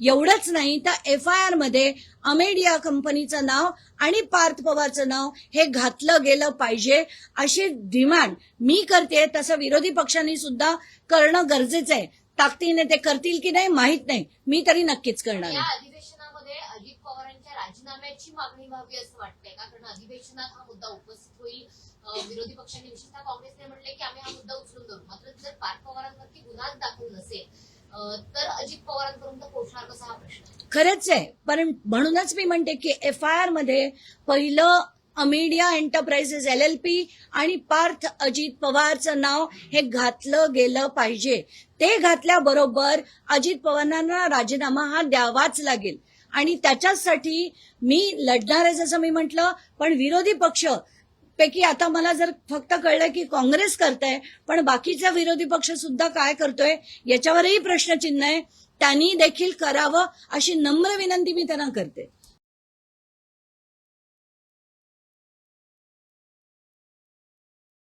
एवढंच नाही तर FIR मध्ये अमेडिया कंपनीचं नाव आणि पार्थ पवारचं नाव हे घातलं गेलं पाहिजे अशी डिमांड मी करते. तसं विरोधी पक्षांनी सुद्धा करणं गरजेचं आहे. ताकदीने ते करतील की नाही माहित नाही, मी तरी नक्कीच करणार या आहे. अधिवेशनामध्ये अजित पवारांच्या राजीनाम्याची मागणी व्हावी असं वाटतंय का? कारण अधिवेशनात हा मुद्दा उपस्थित होईल. विरोधी पक्षांनी विशेषतः काँग्रेसने म्हटले की आम्ही हा मुद्दा उचलून धरू. मात्र जर पार्थ पवारांवरती गुन्हाच दाखल नसेल तर अजित पवारांपर्यंत पोहोचणार कसा हा प्रश्न आहे. खरंच आहे, पण म्हणूनच मी म्हणते की FIR मध्ये पहिलं अमेडिया एंटरप्राइजेस LLP आणि पार्थ अजित पवारचं नाव हे घातलं गेलं पाहिजे. ते घातल्याबरोबर अजित पवारांना राजीनामा हा द्यावाच लागेल आणि त्याच्यासाठी मी लढणार आहे जसं मी म्हटलं. पण विरोधी पक्ष पैकी आता मला जर फक्त कळलं की काँग्रेस करतंय, पण बाकीचा विरोधी पक्ष सुद्धा काय करतोय याच्यावरही प्रश्नचिन्ह आहे. त्यांनी देखील करावं अशी नम्र विनंती मी त्यांना करते.